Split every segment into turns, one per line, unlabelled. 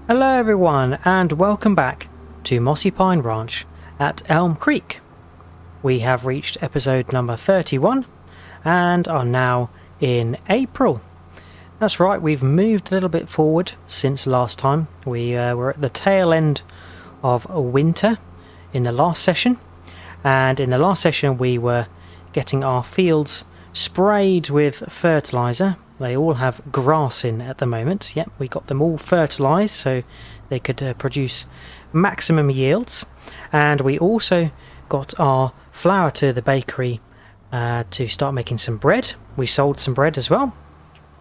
Hello everyone and welcome back to Mossy Pine Ranch at Elmcreek. We have reached episode number 31 and are now in April. That's right, we've moved a little bit forward since last time. We were at the tail end of winter in the last session, and in the last session we were getting our fields sprayed with fertiliser. They all have grass in at the moment. Yep, we got them all fertilised so they could produce maximum yields. And we also got our flour to the bakery to start making some bread. We sold some bread as well.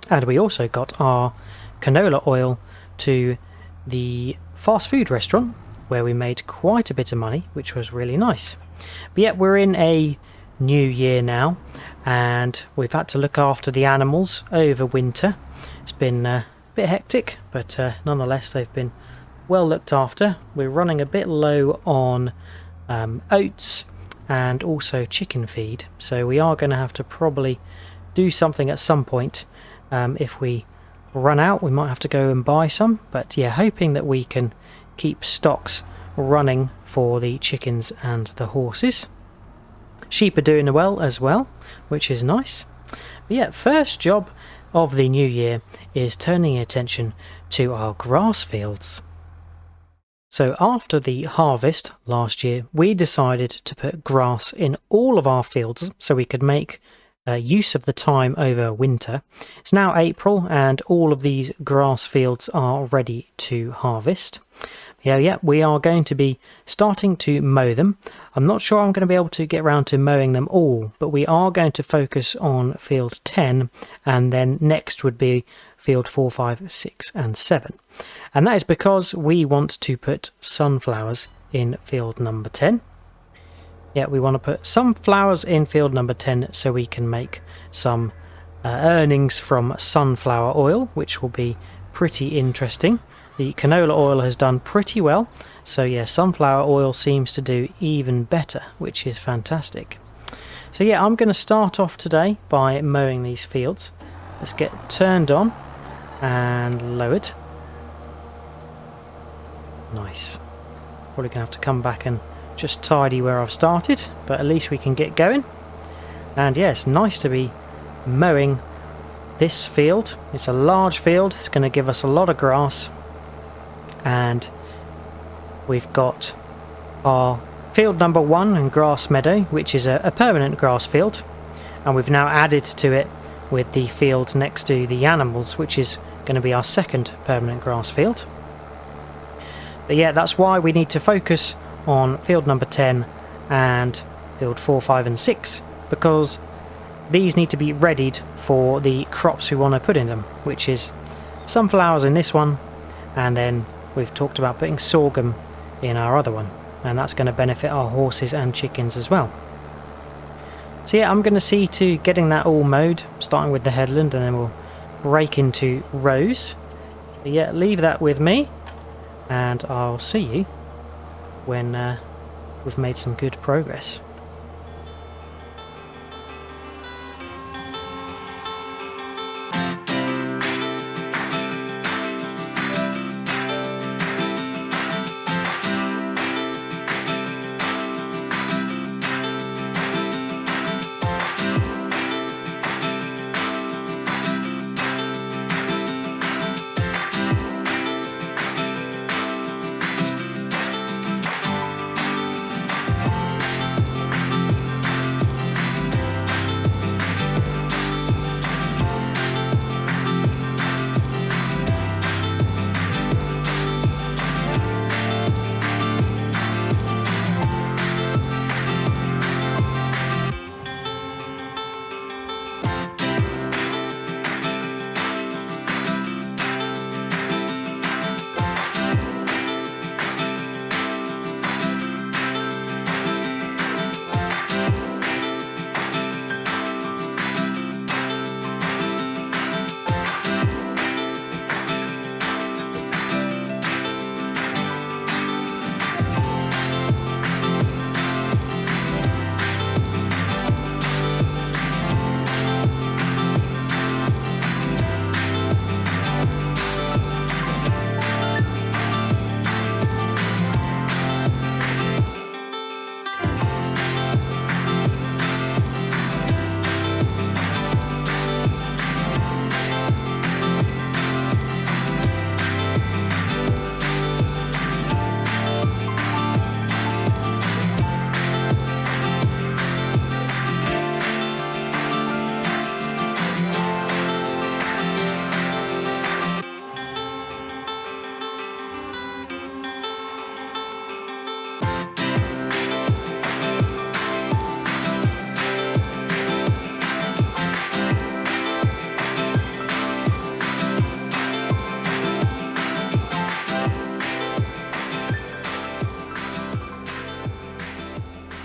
And we also got our canola oil to the fast food restaurant where we made quite a bit of money, which was really nice. But yet we're in a new year now, and we've had to look after the animals over winter. It's been a bit hectic, but nonetheless they've been well looked after. We're running a bit low on oats and also chicken feed, so we are going to have to probably do something at some point. If we run out, we might have to go and buy some, but yeah, hoping that we can keep stocks running for the chickens and the horses. Sheep are doing well as well, which is nice. But yeah, first job of the new year is turning attention to our grass fields. So after the harvest last year, we decided to put grass in all of our fields so we could make use of the time over winter. It's now April and all of these grass fields are ready to harvest. Yeah, we are going to be starting to mow them. I'm not sure I'm going to be able to get around to mowing them all, but we are going to focus on field 10, and then next would be field 4, 5, 6 and 7. And that is because we want to put sunflowers in field number 10. Yeah, we want to put sunflowers in field number 10 so we can make some earnings from sunflower oil, which will be pretty interesting. The canola oil has done pretty well, so yeah, sunflower oil seems to do even better, which is fantastic. So yeah, I'm going to start off today by mowing these fields. Let's get turned on and lowered. Nice. Probably going to have to come back and just tidy where I've started, but at least we can get going. And yeah, it's nice to be mowing this field. It's a large field, it's going to give us a lot of grass. And we've got our field number 1 and grass meadow, which is a permanent grass field, and we've now added to it with the field next to the animals, which is going to be our second permanent grass field. But yeah, that's why we need to focus on field number 10 and field 4, 5 and 6, because these need to be readied for the crops we want to put in them, which is sunflowers in this one, and then we've talked about putting sorghum in our other one, and that's going to benefit our horses and chickens as well. So yeah, I'm going to see to getting that all mowed, starting with the headland, and then we'll break into rows. But yeah, leave that with me, and I'll see you when we've made some good progress.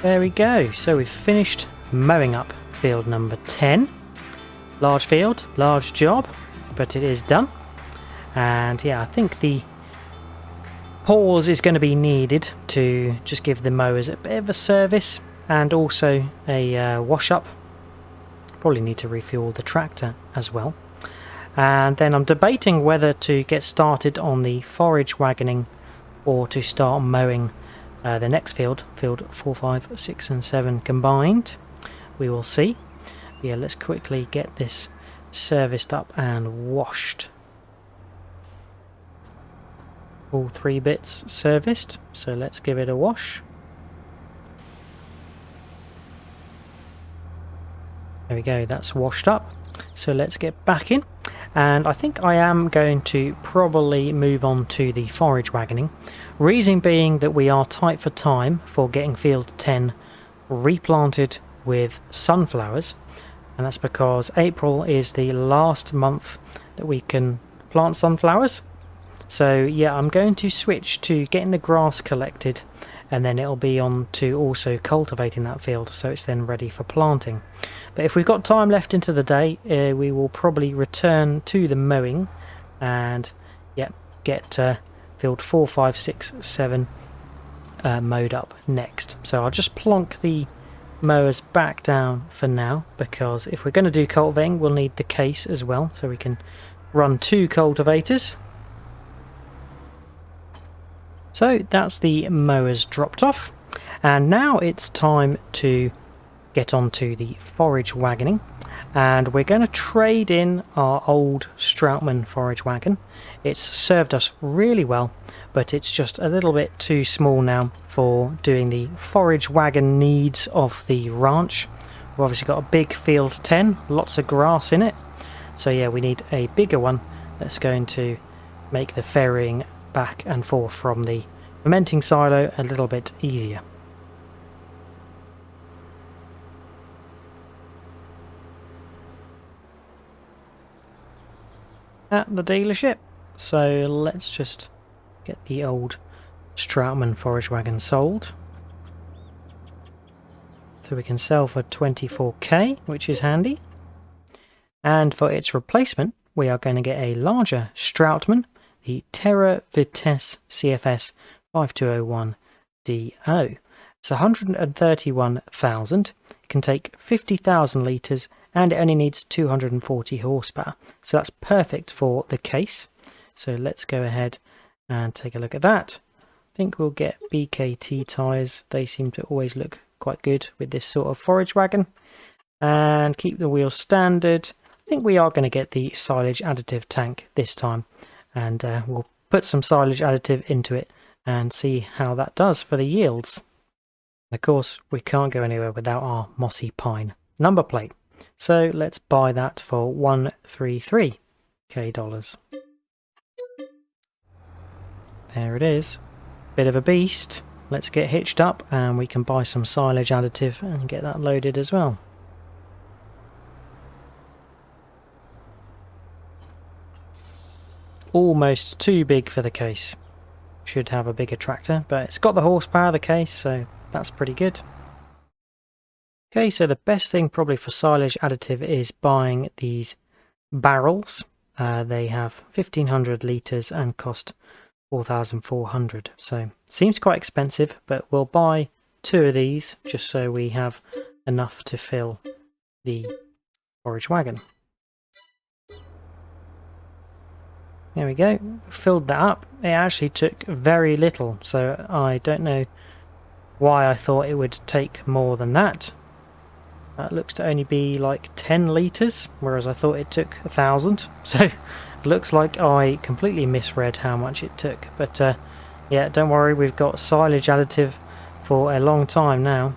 There we go. So we've finished mowing up field number 10. Large field, large job, but it is done. And yeah, I think the pause is going to be needed to just give the mowers a bit of a service and also a wash up. Probably need to refuel the tractor as well. And then I'm debating whether to get started on the forage wagoning or to start mowing the next field, field 4, 5, 6 and 7 combined. We will see. Yeah, let's quickly get this serviced up and washed. All 3 bits serviced, so let's give it a wash. There we go, that's washed up. So let's get back in. And I think I am going to probably move on to the forage wagoning. Reason being that we are tight for time for getting field 10 replanted with sunflowers. And that's because April is the last month that we can plant sunflowers. So yeah, I'm going to switch to getting the grass collected, and then it'll be on to also cultivating that field so it's then ready for planting. But if we've got time left into the day, we will probably return to the mowing and yeah, get field 4, 5, 6, 7 mowed up next. So I'll just plonk the mowers back down for now, because if we're going to do cultivating we'll need the case as well, so we can run 2 cultivators. So that's the mowers dropped off, and now it's time to get onto the forage wagoning, and we're going to trade in our old Stroutman forage wagon. It's served us really well, but it's just a little bit too small now for doing the forage wagon needs of the ranch. We've obviously got a big field 10, lots of grass in it, so yeah, we need a bigger one that's going to make the ferrying back and forth from the fermenting silo a little bit easier. At the dealership, so let's just get the old Stroutman forage wagon sold, so we can sell for 24k, which is handy. And for its replacement we are going to get a larger Stroutman, the Terra Vitesse CFS 5201DO. It's 131,000. It can take 50,000 litres and it only needs 240 horsepower. So that's perfect for the case. So let's go ahead and take a look at that. I think we'll get BKT tyres. They seem to always look quite good with this sort of forage wagon. And keep the wheels standard. I think we are going to get the silage additive tank this time. And we'll put some silage additive into it and see how that does for the yields. Of course, we can't go anywhere without our mossy pine number plate. So let's buy that for $133k dollars. There it is. Bit of a beast. Let's get hitched up and we can buy some silage additive and get that loaded as well. Almost too big for the case. Should have a bigger tractor, but it's got the horsepower of the case, so that's pretty good. Okay, so the best thing probably for silage additive is buying these barrels. They have 1500 litres and cost 4,400, so seems quite expensive, but we'll buy 2 of these just so we have enough to fill the forage wagon. There we go, filled that up. It actually took very little, so I don't know why I thought it would take more than that. That looks to only be like 10 litres, whereas I thought it took 1,000. So it looks like I completely misread how much it took. But yeah, don't worry, we've got silage additive for a long time now.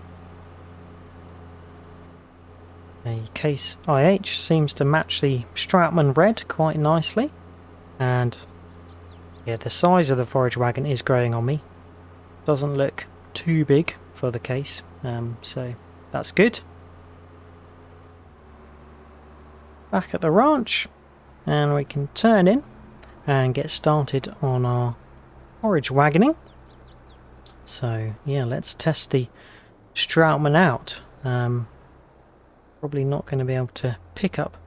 A case IH seems to match the Stroutman red quite nicely. And yeah, the size of the forage wagon is growing on me. Doesn't look too big for the case, so that's good. Back at the ranch, and we can turn in and get started on our forage wagoning. So yeah, let's test the Stroutman out. Probably not going to be able to pick up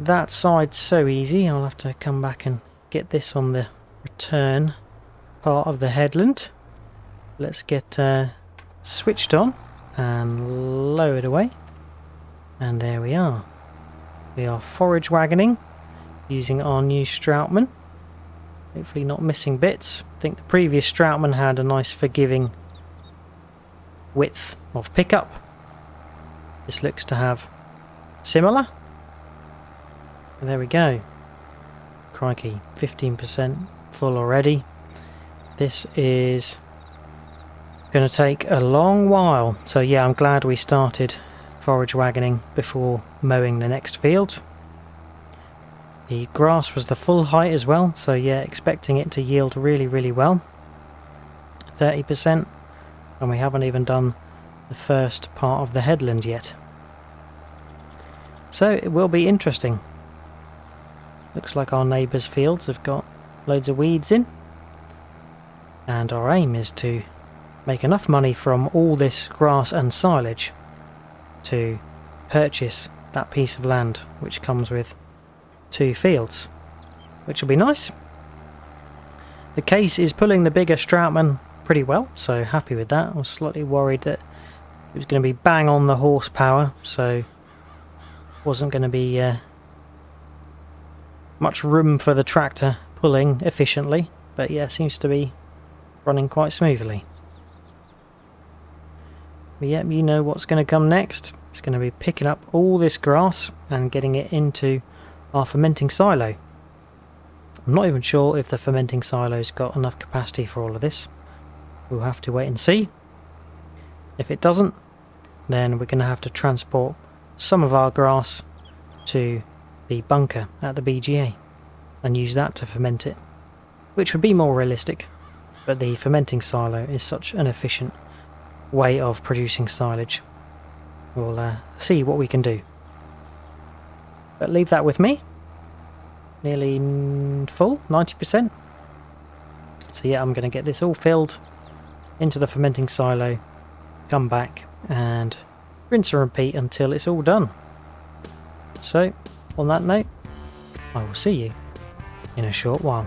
that side so easy. I'll have to come back and get this on the return part of the headland. Let's get switched on and lowered away. And there we are. We are forage wagoning using our new Stroutman. Hopefully not missing bits. I think the previous Stroutman had a nice forgiving width of pickup. This looks to have similar. And there we go. Crikey, 15% full already. This is going to take a long while. So yeah, I'm glad we started forage wagoning before mowing the next field. The grass was the full height as well, so yeah, expecting it to yield really well. 30%, and we haven't even done the first part of the headland yet. So it will be interesting. Looks like our neighbours' fields have got loads of weeds in, and our aim is to make enough money from all this grass and silage to purchase that piece of land which comes with 2 fields, which will be nice. The case is pulling the bigger Stroutman pretty well, so happy with that. I was slightly worried that it was going to be bang on the horsepower, so wasn't going to be much room for the tractor pulling efficiently, but yeah, seems to be running quite smoothly. But yeah, you know what's going to come next. It's going to be picking up all this grass and getting it into our fermenting silo. I'm not even sure if the fermenting silo's got enough capacity for all of this. We'll have to wait and see. If it doesn't, then we're going to have to transport some of our grass to the bunker at the BGA and use that to ferment it, which would be more realistic, but the fermenting silo is such an efficient way of producing silage. We'll see what we can do. But leave that with me. Nearly full, 90%. So yeah, I'm going to get this all filled into the fermenting silo, come back and rinse and repeat until it's all done. So, on that note, I will see you in a short while.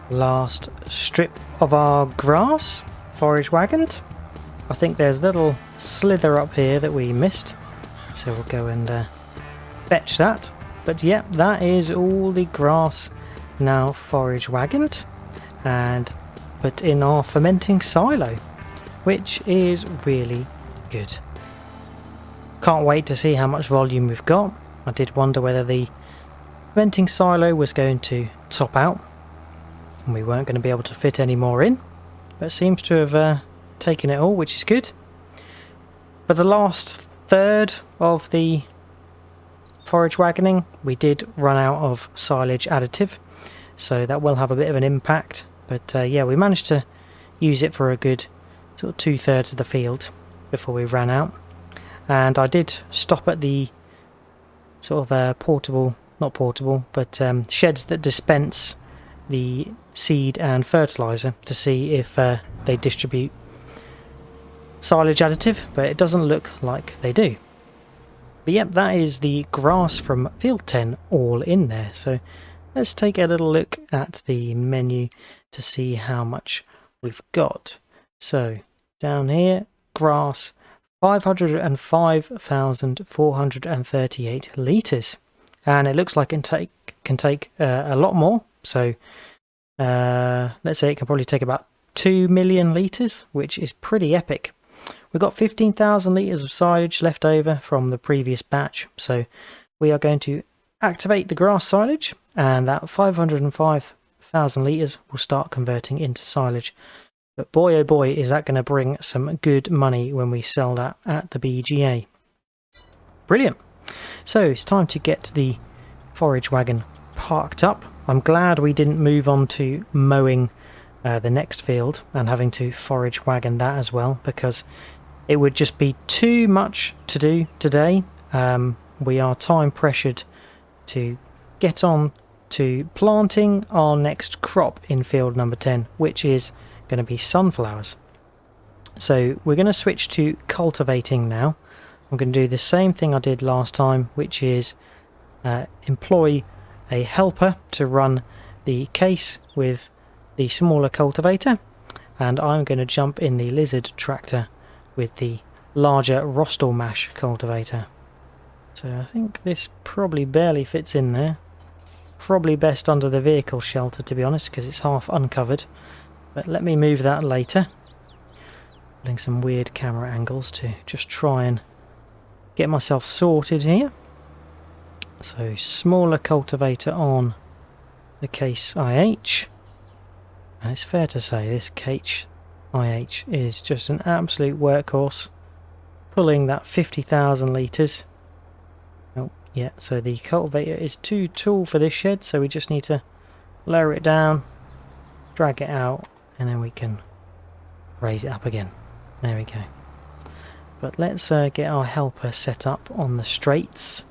last strip of our grass, forage wagoned. I think there's a little slither up here that we missed, so we'll go and fetch that. But yeah, that is all the grass now forage wagoned and put in our fermenting silo, which is really good. Can't wait to see how much volume we've got. I did wonder whether the fermenting silo was going to top out and we weren't going to be able to fit any more in, but it seems to have taken it all, which is good. For the last third of the forage wagoning, we did run out of silage additive, so that will have a bit of an impact, but yeah, we managed to use it for a good sort of 2/3 of the field before we ran out. And I did stop at the sort of not portable, but sheds that dispense the seed and fertilizer to see if they distribute silage additive, but it doesn't look like they do. But yep, that is the grass from field 10 all in there. So let's take a little look at the menu to see how much we've got. So down here, grass, 505,438 litres, and it looks like it can take a lot more. So let's say it can probably take about 2 million litres, which is pretty epic. We've got 15,000 litres of silage left over from the previous batch, so we are going to activate the grass silage, and that 505,000 litres will start converting into silage. But boy oh boy, is that going to bring some good money when we sell that at the BGA. Brilliant. So it's time to get the forage wagon parked up. I'm glad we didn't move on to mowing the next field and having to forage wagon that as well, because it would just be too much to do today. We are time pressured to get on to planting our next crop in field number 10, which is going to be sunflowers. So we're going to switch to cultivating now. I'm going to do the same thing I did last time, which is employ a helper to run the case with the smaller cultivator, and I'm going to jump in the lizard tractor with the larger rostel mash cultivator. So I think this probably barely fits in there. Probably best under the vehicle shelter, to be honest, because it's half uncovered. But let me move that later. Putting some weird camera angles to just try and get myself sorted here. So smaller cultivator on the Case IH. And it's fair to say this Case IH is just an absolute workhorse, pulling that 50,000 litres. Oh yeah, so the cultivator is too tall for this shed, so we just need to lower it down, drag it out, and then we can raise it up again. There we go. But let's get our helper set up on the straights.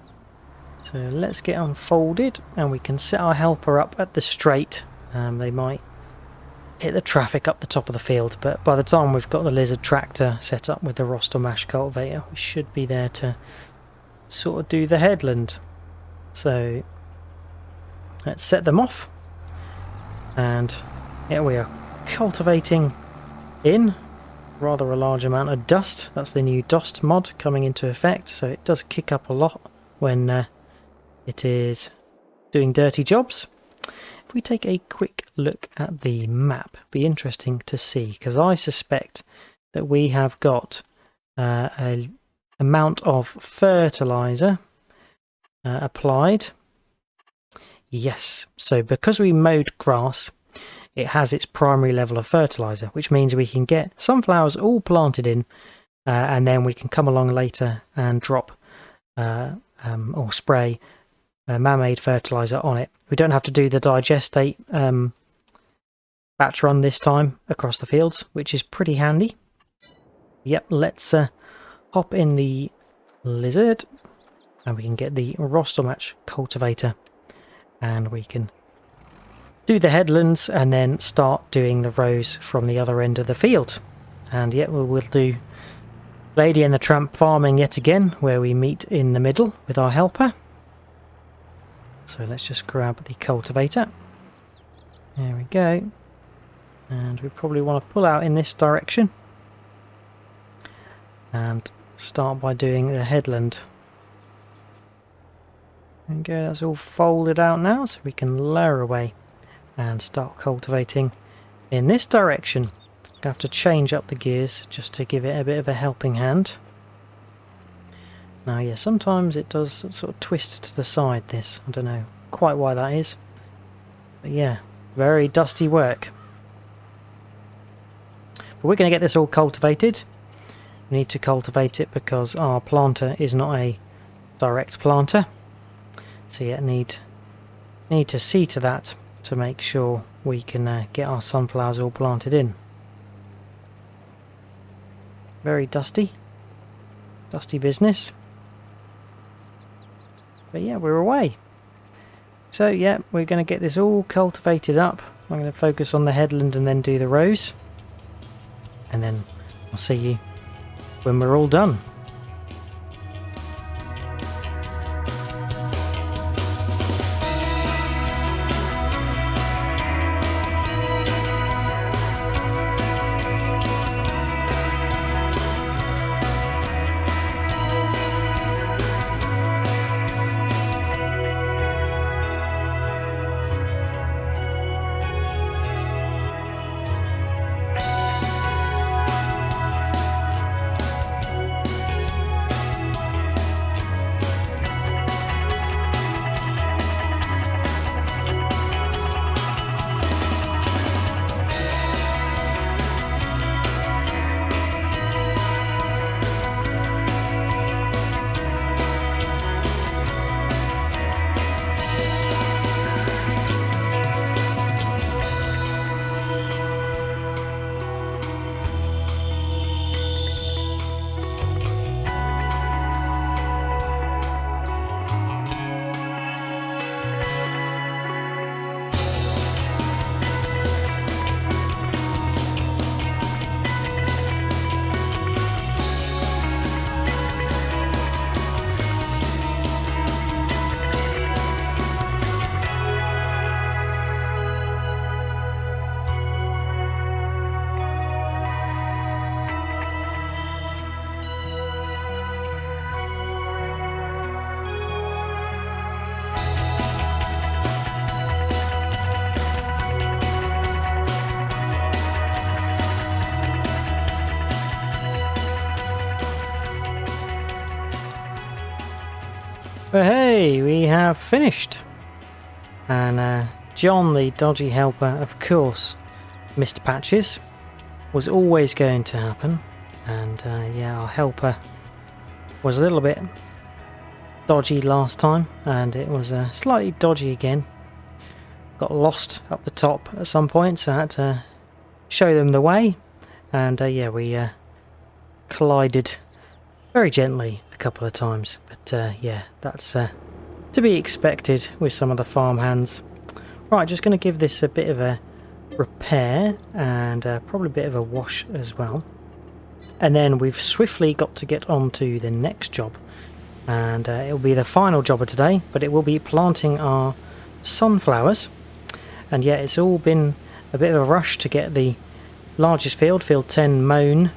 So let's get unfolded, and we can set our helper up at the straight. They might hit the traffic up the top of the field, but by the time we've got the lizard tractor set up with the rostel mash cultivator, we should be there to sort of do the headland. So let's set them off, and here we are cultivating in rather a large amount of dust. That's the new dust mod coming into effect, so it does kick up a lot when it is doing dirty jobs. If we take a quick look at the map, be interesting to see, because I suspect that we have got an amount of fertilizer applied. Yes, so because we mowed grass, it has its primary level of fertilizer, which means we can get sunflowers all planted in, and then we can come along later and drop or spray man-made fertilizer on it. We don't have to do the digestate batch run this time across the fields, which is pretty handy. Yep, let's hop in the lizard, and we can get the rostel match cultivator, and we can do the headlands and then start doing the rows from the other end of the field. And yet we'll do Lady and the Tramp farming yet again, where we meet in the middle with our helper. So let's just grab the cultivator. There we go. And we probably want to pull out in this direction and start by doing the headland. There we go, that's all folded out now, so we can lower away and start cultivating in this direction. I have to change up the gears just to give it a bit of a helping hand. Now yeah, sometimes it does sort of twist to the side, this. I don't know quite why that is. But yeah, very dusty work. But we're going to get this all cultivated. We need to cultivate it because our planter is not a direct planter. So yeah, need to see to that to make sure we can get our sunflowers all planted in. Very dusty business. But yeah, we're away. So yeah, we're going to get this all cultivated up. I'm going to focus on the headland and then do the rows. And then I'll see you when we're all done. But hey, we have finished. And John, the dodgy helper, of course, missed patches. Was always going to happen. And yeah, our helper was a little bit dodgy last time, and it was slightly dodgy again. Got lost up the top at some point, so I had to show them the way. And yeah, we collided very gently a couple of times, but yeah, that's to be expected with some of the farmhands. Right, just going to give this a bit of a repair and probably a bit of a wash as well. And then we've swiftly got to get on to the next job, and it will be the final job of today, but it will be planting our sunflowers. And yeah, it's all been a bit of a rush to get the largest field, field 10, mown,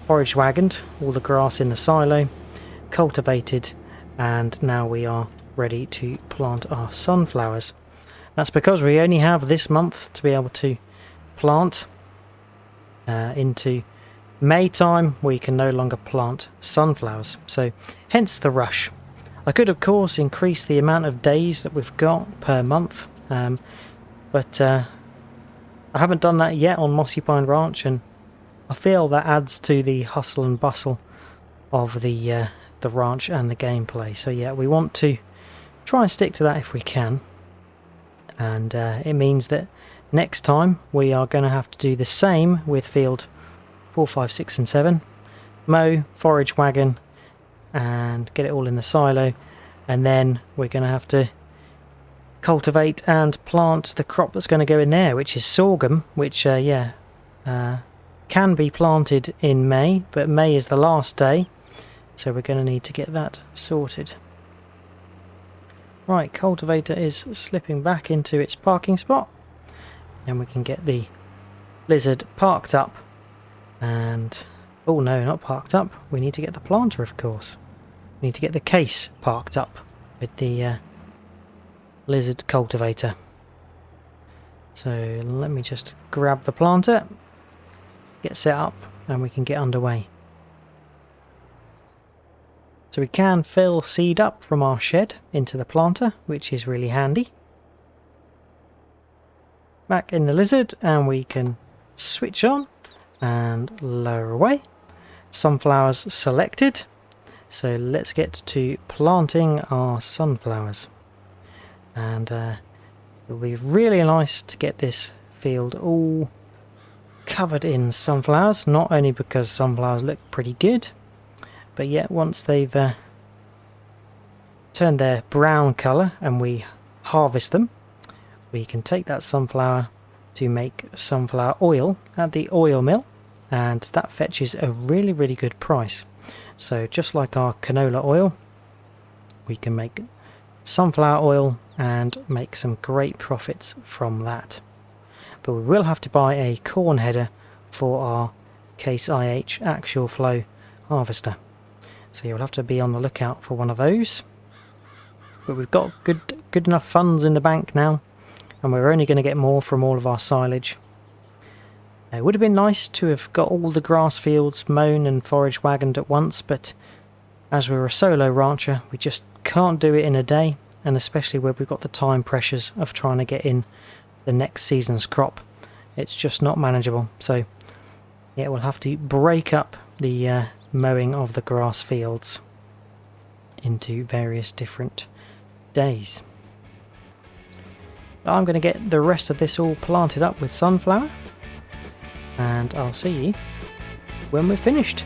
forage wagoned, all the grass in the silo, cultivated, and now we are ready to plant our sunflowers. That's because we only have this month to be able to plant. Into May time we can no longer plant sunflowers, so hence the rush. I could of course increase the amount of days that we've got per month, but I haven't done that yet on Mossy Pine Ranch, and I feel that adds to the hustle and bustle of the ranch and the gameplay. So yeah, we want to try and stick to that if we can, and it means that next time we are going to have to do the same with field 4, 5, 6 and 7. Mow, forage wagon, and get it all in the silo, and then we're going to have to cultivate and plant the crop that's going to go in there, which is sorghum, which yeah, can be planted in May, but May is the last day, so we're going to need to get that sorted. Right, cultivator is slipping back into its parking spot, and we can get the lizard parked up. And oh no, not parked up, we need to get the planter, of course. We need to get the case parked up with the lizard cultivator. So let me just grab the planter, get set up, and we can get underway. So we can fill seed up from our shed into the planter, which is really handy. Back in the lizard, and we can switch on and lower away. Sunflowers selected. So let's get to planting our sunflowers. And it'll be really nice to get this field all covered in sunflowers, not only because sunflowers look pretty good, but yet once they've turned their brown colour and we harvest them, we can take that sunflower to make sunflower oil at the oil mill, and that fetches a really good price. So just like our canola oil, we can make sunflower oil and make some great profits from that. But we will have to buy a corn header for our Case IH axial flow harvester. So you'll have to be on the lookout for one of those. But we've got good enough funds in the bank now, and we're only going to get more from all of our silage. It would have been nice to have got all the grass fields mown and forage wagoned at once, but as we're a solo rancher, we just can't do it in a day, and especially where we've got the time pressures of trying to get in the next season's crop. It's just not manageable. So yeah, we'll have to break up the mowing of the grass fields into various different days. I'm going to get the rest of this all planted up with sunflower, and I'll see you when we're finished.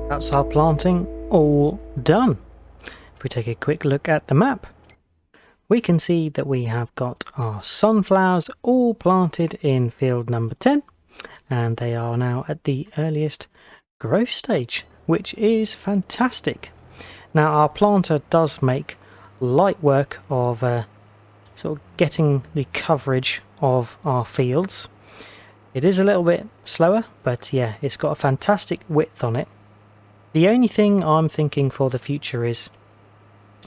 That's our planting all done. If we take a quick look at the map, we can see that we have got our sunflowers all planted in field number 10, and they are now at the earliest growth stage, which is fantastic. Now our planter does make light work of sort of getting the coverage of our fields. It is a little bit slower, but yeah, it's got a fantastic width on it. The only thing I'm thinking for the future is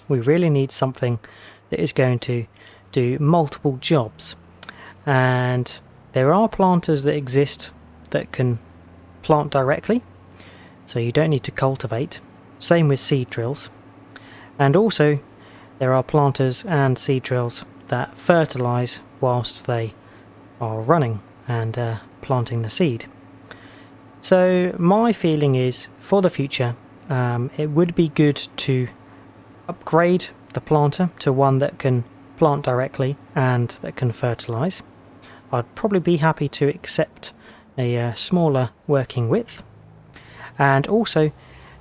we really need something that is going to do multiple jobs, and there are planters that exist that can plant directly, so you don't need to cultivate. Same with seed drills, and also there are planters and seed drills that fertilize whilst they are running and planting the seed. So my feeling is, for the future, it would be good to upgrade the planter to one that can plant directly and that can fertilise. I'd probably be happy to accept a smaller working width, and also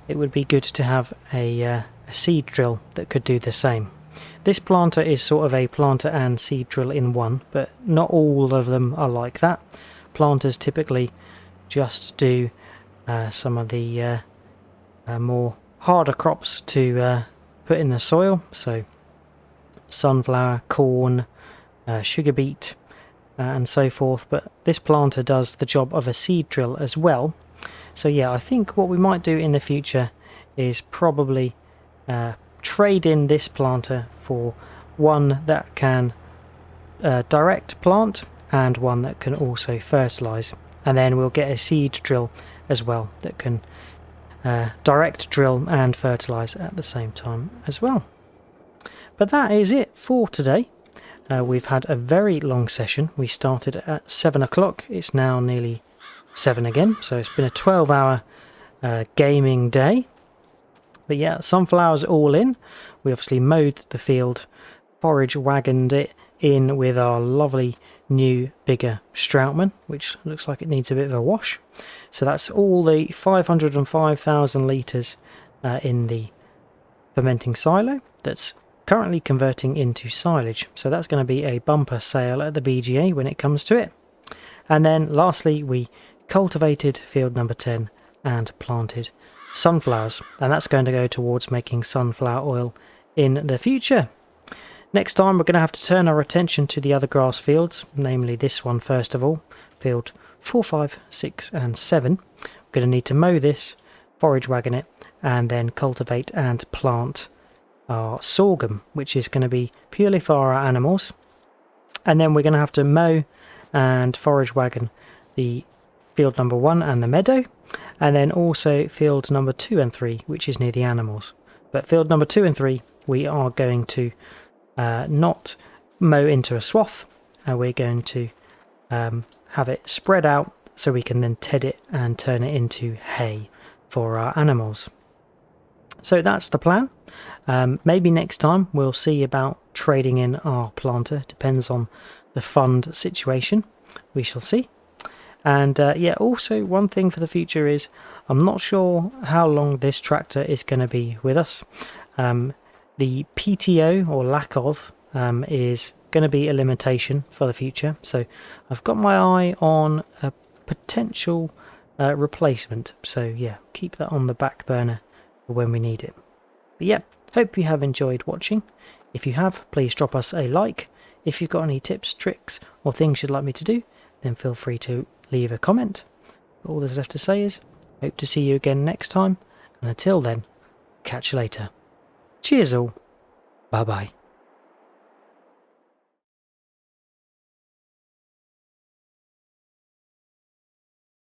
it would be good to have a seed drill that could do the same. This planter is sort of a planter and seed drill in one, but not all of them are like that. Planters typically just do some of the more harder crops to put in the soil, so sunflower, corn, sugar beet, and so forth, but this planter does the job of a seed drill as well. So yeah, I think what we might do in the future is probably trade in this planter for one that can direct plant and one that can also fertilise, and then we'll get a seed drill as well that can direct drill and fertilise at the same time as well. But that is it for today. We've had a very long session. We started at 7 o'clock, it's now nearly 7 again, so it's been a 12-hour gaming day. But yeah, sunflowers all in. We obviously mowed the field, forage wagoned it in with our lovely new bigger Stroutman, which looks like it needs a bit of a wash. So that's all the 505,000 litres in the fermenting silo that's currently converting into silage. So that's going to be a bumper sale at the BGA when it comes to it. And then lastly, we cultivated field number 10 and planted sunflowers, and that's going to go towards making sunflower oil in the future. Next time we're going to have to turn our attention to the other grass fields, namely this one first of all, field 4, 5, 6 and 7. We're going to need to mow this, forage wagon it, and then cultivate and plant our sorghum, which is going to be purely for our animals. And then we're going to have to mow and forage wagon the field number 1 and the meadow, and then also field number 2 and 3, which is near the animals. But field number 2 and 3 we are going to not mow into a swath, we're going to have it spread out so we can then ted it and turn it into hay for our animals. So that's the plan. Maybe next time we'll see about trading in our planter, depends on the fund situation, we shall see. And yeah, also one thing for the future is I'm not sure how long this tractor is going to be with us. The PTO or lack of is going to be a limitation for the future, so I've got my eye on a potential replacement, so yeah, keep that on the back burner for when we need it. But yeah, hope you have enjoyed watching. If you have, please drop us a like. If you've got any tips, tricks or things you'd like me to do, then feel free to leave a comment. All there's left to say is hope to see you again next time, and until then, catch you later. Cheers all. Bye bye.